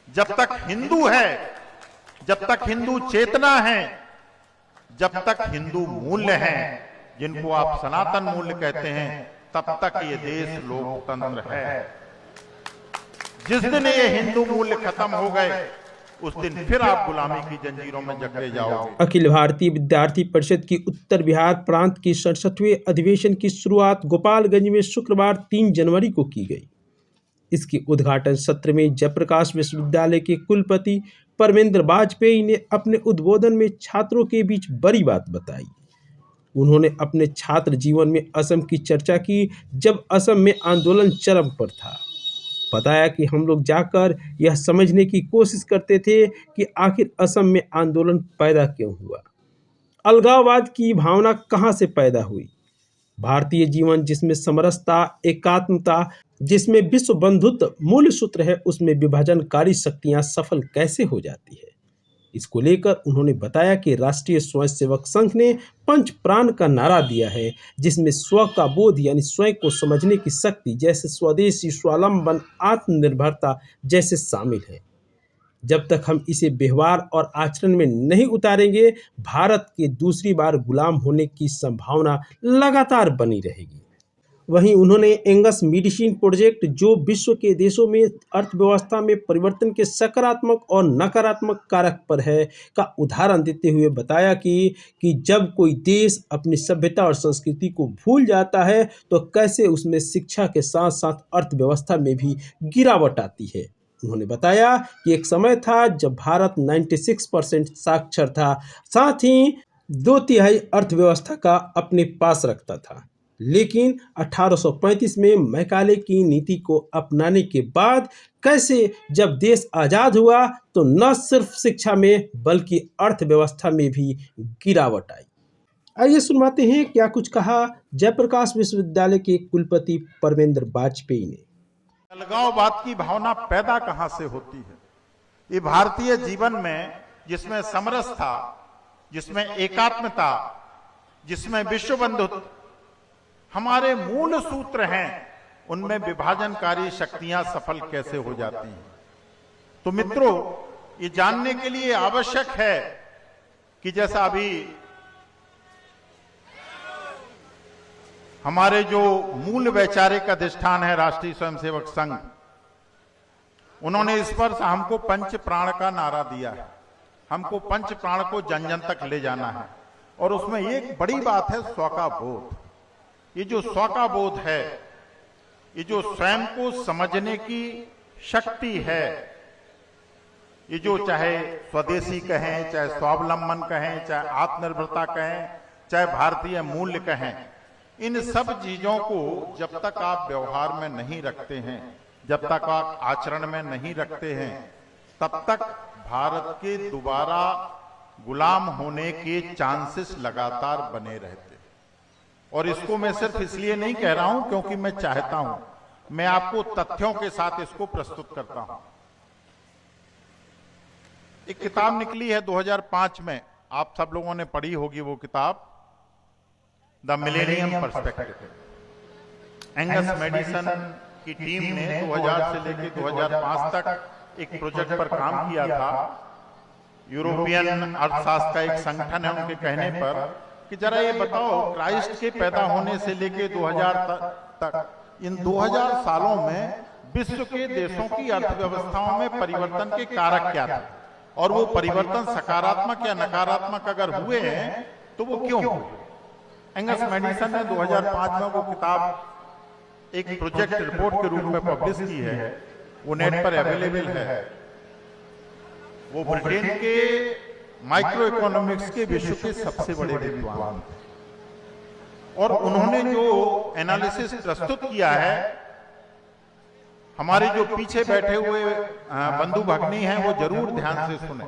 जब तक हिंदू है, जब तक हिंदू चेतना है, जब तक हिंदू मूल्य हैं, जिनको आप सनातन मूल्य कहते हैं, तब तक ये देश लोकतंत्र है। जिस दिन ये हिंदू मूल्य खत्म हो गए, उस दिन फिर आप गुलामी की जंजीरों में जकड़े जाओगे। अखिल भारतीय विद्यार्थी परिषद की उत्तर बिहार प्रांत की 67वें अधिवेशन की शुरुआत गोपालगंज में शुक्रवार 3 जनवरी को की गई। इसके उद्घाटन सत्र में जयप्रकाश विश्वविद्यालय के कुलपति परमेंद्र वाजपेयी ने अपने उद्बोधन में छात्रों के बीच बड़ी बात बताई। उन्होंने अपने छात्र जीवन में असम की चर्चा की, जब असम में आंदोलन चरम पर था। बताया कि हम लोग जाकर यह समझने की कोशिश करते थे कि आखिर असम में आंदोलन पैदा क्यों हुआ, अलगाववाद की भावना कहां से पैदा हुई। भारतीय जीवन जिसमें समरसता, एकात्मता, जिसमें विश्व बंधुत्व मूल सूत्र है, उसमें विभाजनकारी शक्तियां सफल कैसे हो जाती है। इसको लेकर उन्होंने बताया कि राष्ट्रीय स्वयंसेवक संघ ने पंच प्राण का नारा दिया है, जिसमें स्व का बोध यानी स्वयं को समझने की शक्ति, जैसे स्वदेशी, स्वावलंबन, आत्मनिर्भरता जैसे शामिल है। जब तक हम इसे व्यवहार और आचरण में नहीं उतारेंगे, भारत के दूसरी बार गुलाम होने की संभावना लगातार बनी रहेगी। वहीं उन्होंने एंगस मेडिसिन प्रोजेक्ट, जो विश्व के देशों में अर्थव्यवस्था में परिवर्तन के सकारात्मक और नकारात्मक कारक पर है, का उदाहरण देते हुए बताया कि जब कोई देश अपनी सभ्यता और संस्कृति को भूल जाता है, तो कैसे उसमें शिक्षा के साथ साथ अर्थव्यवस्था में भी गिरावट आती है। उन्होंने बताया कि एक समय था जब भारत 96% साक्षर था, साथ ही 2/3 अर्थव्यवस्था का अपने पास रखता था। लेकिन 1835 में मैकाले की नीति को अपनाने के बाद कैसे जब देश आजाद हुआ, तो न सिर्फ शिक्षा में बल्कि अर्थव्यवस्था में भी गिरावट आई। आइए सुनवाते हैं क्या कुछ कहा जयप्रकाश विश्वविद्यालय के कुलपति परमेंद्र वाजपेयी ने। अलगाववाद की भावना पैदा कहां से होती है? ये भारतीय जीवन में जिसमें समरसता, जिसमें एकात्मता, जिसमें विश्व बंधुत्व हमारे मूल सूत्र हैं, उनमें विभाजनकारी शक्तियां सफल कैसे हो जाती हैं। तो मित्रों, ये जानने के लिए आवश्यक है कि जैसा अभी हमारे जो मूल वैचारिक अधिष्ठान है राष्ट्रीय स्वयंसेवक संघ, उन्होंने इस पर हमको पंच प्राण का नारा दिया है। हमको पंच प्राण को जन जन तक ले जाना है, और उसमें एक बड़ी बात है स्व का बोध। ये जो स्व का बोध है, ये जो स्वयं को समझने की शक्ति है, ये जो चाहे स्वदेशी कहें, चाहे स्वावलंबन कहें, चाहे आत्मनिर्भरता कहें, चाहे भारतीय मूल्य कहें, इन सब चीजों को जब तक आप व्यवहार में नहीं रखते हैं, जब तक आप आचरण में नहीं रखते हैं, तब तक भारत के दोबारा गुलाम होने के चांसेस लगातार बने रहते। और इसको मैं सिर्फ इसलिए नहीं कह रहा हूं क्योंकि मैं चाहता हूं, मैं आपको तथ्यों के साथ इसको प्रस्तुत करता हूं। एक किताब निकली है 2005 में, आप सब लोगों ने पढ़ी होगी वो किताब, the millennium perspective. Angus medicine की टीम ने 2000 से लेकर 2005 तक एक प्रोजेक्ट पर काम किया था। यूरोपियन अर्थशास्त्र का एक संगठन है, उनके कहने पर कि जरा ये बताओ, क्राइस्ट के पैदा होने से लेकर 2000 तक इन 2000 सालों में विश्व के देशों की अर्थव्यवस्थाओं में परिवर्तन के कारक क्या थे, और वो परिवर्तन सकारात्मक या नकारात्मक अगर हुए हैं तो वो क्यों हुए। एंगस मेडिसन ने 2005 में वो किताब एक प्रोजेक्ट रिपोर्ट के रूप में पब्लिश की है, वो नेट पर अवेलेबल है। वो ब्रिटेन के माइक्रो इकोनॉमिक्स के विश्व के सबसे बड़े विद्वान, और उन्होंने जो एनालिसिस प्रस्तुत किया है, हमारे जो पीछे बैठे हुए बंधु भगनी हैं वो जरूर ध्यान से सुने।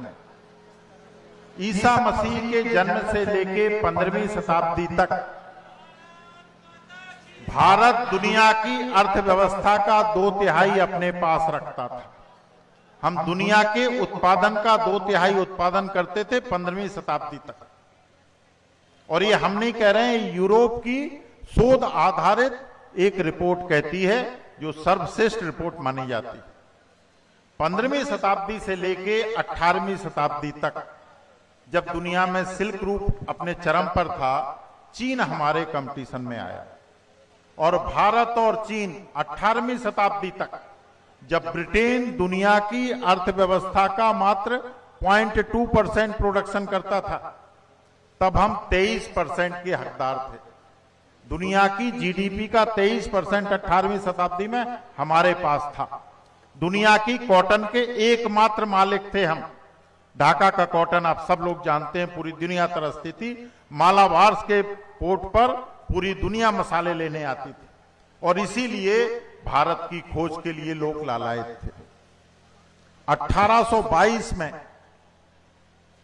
ईसा मसीह के जन्म से लेके 15वीं शताब्दी तक भारत दुनिया की अर्थव्यवस्था का 2/3 अपने पास रखता था। हम दुनिया के उत्पादन का 2/3 उत्पादन करते थे 15वीं शताब्दी तक। और ये हम नहीं कह रहे हैं, यूरोप की शोध आधारित एक रिपोर्ट कहती है, जो सर्वश्रेष्ठ रिपोर्ट मानी जाती है। 15वीं शताब्दी से लेके 18वीं शताब्दी तक जब दुनिया में सिल्क रूट अपने चरम पर था, चीन हमारे कंपटीशन में आया। और भारत और चीन 18वीं शताब्दी तक, जब ब्रिटेन दुनिया की अर्थव्यवस्था का मात्र 0.2% प्रोडक्शन करता था, तब हम 23% के हकदार थे। दुनिया की जीडीपी का 23% 18वीं शताब्दी में हमारे पास था। दुनिया की कॉटन के एकमात्र मालिक थे हम। ढाका का कॉटन आप सब लोग जानते हैं, पूरी दुनिया तरसती थी। मालाबार्स के पोर्ट पर पूरी दुनिया मसाले लेने आती थी, और इसीलिए भारत की खोज के लिए लोग लालायित थे। 1822 में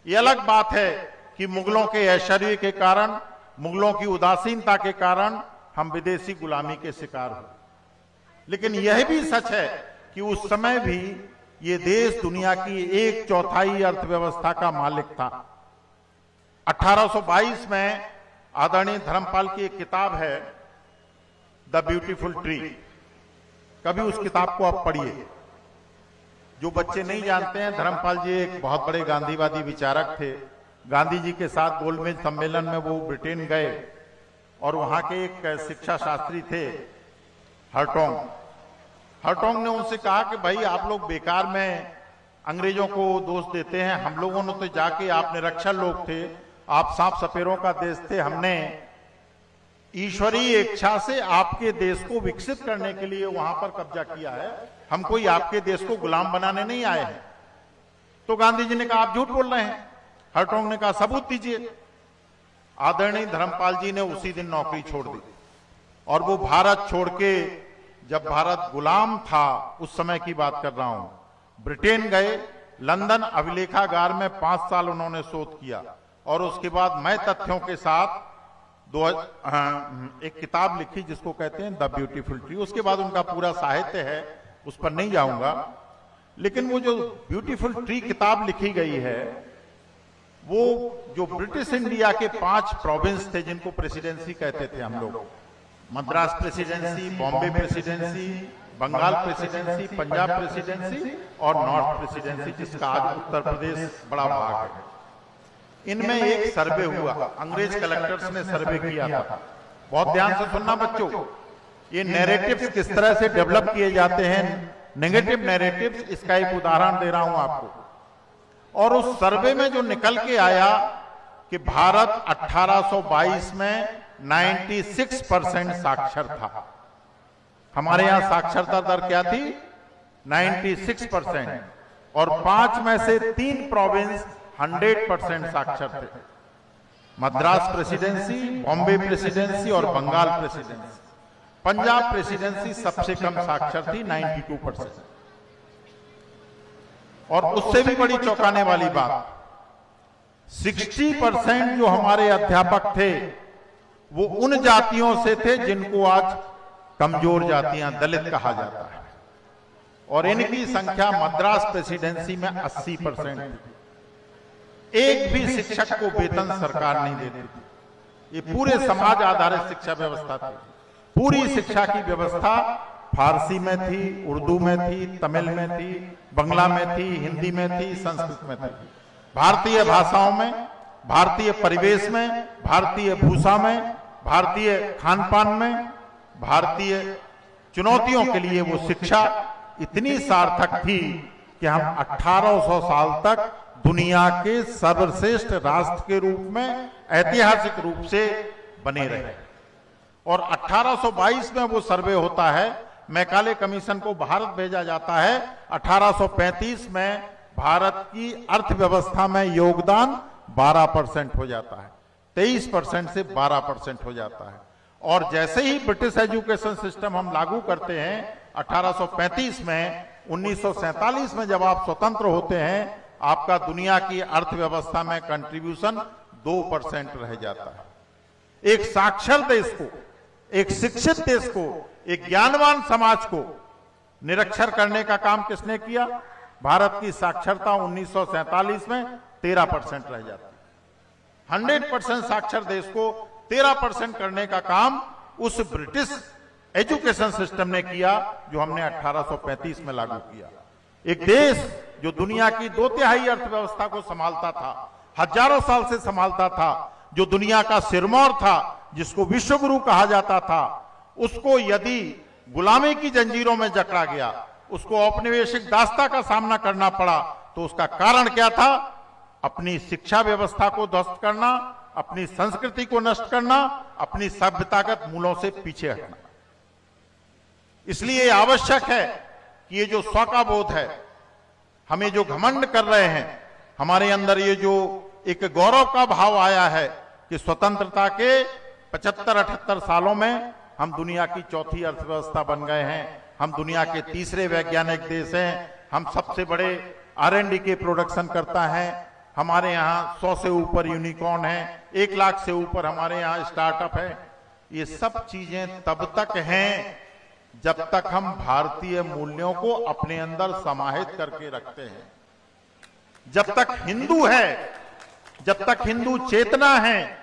यह अलग बात है कि मुगलों के ऐश्वर्य के कारण, मुगलों की उदासीनता के कारण हम विदेशी गुलामी के शिकार हुए। लेकिन यह भी सच है कि उस समय भी ये देश दुनिया की 1/4 अर्थव्यवस्था का मालिक था। 1822 में आदरणीय धर्मपाल की एक किताब है, द ब्यूटीफुल ट्री। कभी उस किताब को आप पढ़िए। जो बच्चे नहीं जानते हैं, धर्मपाल जी एक बहुत बड़े गांधीवादी विचारक थे। गांधी जी के साथ गोलमेज सम्मेलन में वो ब्रिटेन गए, और वहां के एक शिक्षा शास्त्री थे हर्टोंग। हर्टोंग ने उनसे कहा कि भाई आप लोग बेकार में अंग्रेजों को दोष देते हैं, हम लोगों ने तो जाके, आप निरक्षर लोग थे, आप सांप सपेरों का देश थे, हमने ईश्वरीय इच्छा से आपके देश को विकसित करने के लिए वहां पर कब्जा किया है, हम कोई आपके देश को गुलाम बनाने नहीं आए हैं। तो गांधी जी ने कहा आप झूठ बोल रहे हैं। हर्टोंग ने कहा सबूत दीजिए। आदरणीय धर्मपाल जी ने उसी दिन नौकरी छोड़ दी, और वो भारत छोड़ के, जब भारत गुलाम था उस समय की बात कर रहा हूं, ब्रिटेन गए। लंदन अभिलेखागार में 5 साल उन्होंने शोध किया, और उसके बाद मैं तथ्यों के साथ एक किताब लिखी जिसको कहते हैं द ब्यूटीफुल ट्री। उसके बाद उनका पूरा साहित्य है, उस पर नहीं जाऊंगा। लेकिन वो जो ब्यूटीफुल ट्री किताब लिखी गई है, वो जो ब्रिटिश इंडिया के 5 प्रोविंस थे जिनको प्रेसिडेंसी कहते थे हम लोग, Madras presidency, Bombay presidency, Bengal presidency, Punjab presidency और नॉर्थ प्रेसिडेंसी, जिसका आज उत्तर प्रदेश बड़ा भाग है। इनमें एक सर्वे हुआ, अंग्रेज कलेक्टर्स ने सर्वे किया था। बहुत ध्यान से सुनना बच्चों, ये नैरेटिव्स किस तरह से डेवलप किए जाते हैं, नेगेटिव नैरेटिव्स, इसका एक उदाहरण दे रहा हूं आपको। और उस सर्वे में जो निकल के आया कि भारत 1822 में 96% साक्षर था। हमारे यहां साक्षरता दर क्या थी? 96%। और 5 में से 3 प्रोविंस 100% साक्षर थे, मद्रास प्रेसिडेंसी, बॉम्बे प्रेसिडेंसी और बंगाल प्रेसिडेंसी। पंजाब प्रेसिडेंसी सबसे कम साक्षर थी, 92%। और उससे भी बड़ी चौंकाने वाली बात, 60% जो हमारे अध्यापक थे वो उन जातियों से थे जिनको आज कमजोर जातियां, दलित कहा जाता है। और इनकी संख्या मद्रास प्रेसिडेंसी में 80% थी। एक भी शिक्षक को वेतन सरकार नहीं देती थी। ये पूरे समाज आधारित शिक्षा व्यवस्था थी। पूरी शिक्षा की व्यवस्था फारसी में थी, उर्दू में थी, तमिल में थी, बंगला में थी, हिंदी में थी, संस्कृत में थी। भारतीय भाषाओं में, भारतीय परिवेश में, भारतीय भूषा में, भारतीय खान पान में, भारतीय चुनौतियों के लिए वो शिक्षा इतनी सार्थक थी कि हम 1800 साल तक दुनिया के सर्वश्रेष्ठ राष्ट्र के रूप में ऐतिहासिक रूप से बने रहे। और 1822 में वो सर्वे होता है, मैकाले कमीशन को भारत भेजा जाता है। 1835 में भारत की अर्थव्यवस्था में योगदान 12% हो जाता है, 23% से 12% हो जाता है। और जैसे ही ब्रिटिश एजुकेशन सिस्टम हम लागू करते हैं 1835 में, 1947 में जब आप स्वतंत्र होते हैं, आपका दुनिया की अर्थव्यवस्था में कंट्रीब्यूशन 2% रह जाता है। एक साक्षर देश को, एक शिक्षित देश को, एक ज्ञानवान समाज को निरक्षर करने का काम किसने किया? भारत की साक्षरता 1947 में 13% रह जाती है। 100% साक्षर देश को 13% करने का काम उस ब्रिटिश एजुकेशन सिस्टम ने किया जो हमने 1835 में लागू किया। एक देश जो दुनिया की 2/3 अर्थव्यवस्था को संभालता था, हजारों साल से संभालता था, जो दुनिया का सिरमौर था, जिसको विश्वगुरु कहा जाता था, उसको यदि गुलामी की जंजीरों में जकड़ा गया, उसको औपनिवेशिक दास्ता का सामना करना पड़ा, तो उसका कारण क्या था? अपनी शिक्षा व्यवस्था को ध्वस्त करना, अपनी संस्कृति को नष्ट करना, अपनी सभ्यतागत मूलों से पीछे हटना। इसलिए आवश्यक है कि ये जो स्व का बोध है, हमें जो घमंड कर रहे हैं, हमारे अंदर ये जो एक गौरव का भाव आया है कि स्वतंत्रता के 75-78 सालों में हम दुनिया की चौथी अर्थव्यवस्था बन गए हैं, हम दुनिया के तीसरे वैज्ञानिक देश हैं, हम सबसे बड़े R&D के प्रोडक्शन करता है, हमारे यहाँ 100 से ऊपर यूनिकॉर्न है, 1 लाख से ऊपर हमारे यहाँ स्टार्टअप है। ये सब चीजें तब तक हैं जब तक हम भारतीय मूल्यों को अपने अंदर समाहित करके रखते हैं। जब तक हिंदू है, जब तक हिंदू चेतना है,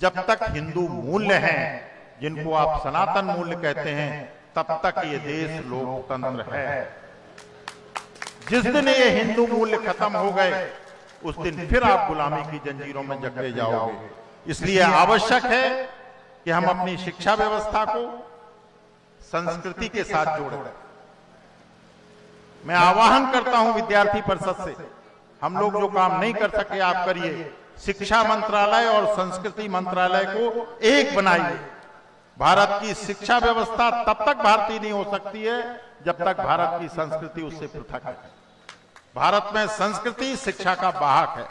जब तक हिंदू मूल्य हैं, जिनको आप सनातन मूल्य कहते हैं, तब तक ये देश लोकतंत्र है। जिस दिन ये हिंदू मूल्य खत्म हो गए, उस दिन फिर आप गुलामी की जंजीरों में जकड़े जाओगे। इसलिए आवश्यक है कि हम अपनी शिक्षा व्यवस्था को संस्कृति के साथ जोड़ें। मैं आह्वान करता हूं विद्यार्थी परिषद से, हम लोग जो काम नहीं कर सके आप करिए। शिक्षा मंत्रालय और संस्कृति मंत्रालय को एक बनाइए। भारत की शिक्षा व्यवस्था तब तक भारतीय नहीं हो सकती है जब तक भारत की संस्कृति उससे पृथक है। भारत में संस्कृति शिक्षा का वाहक है।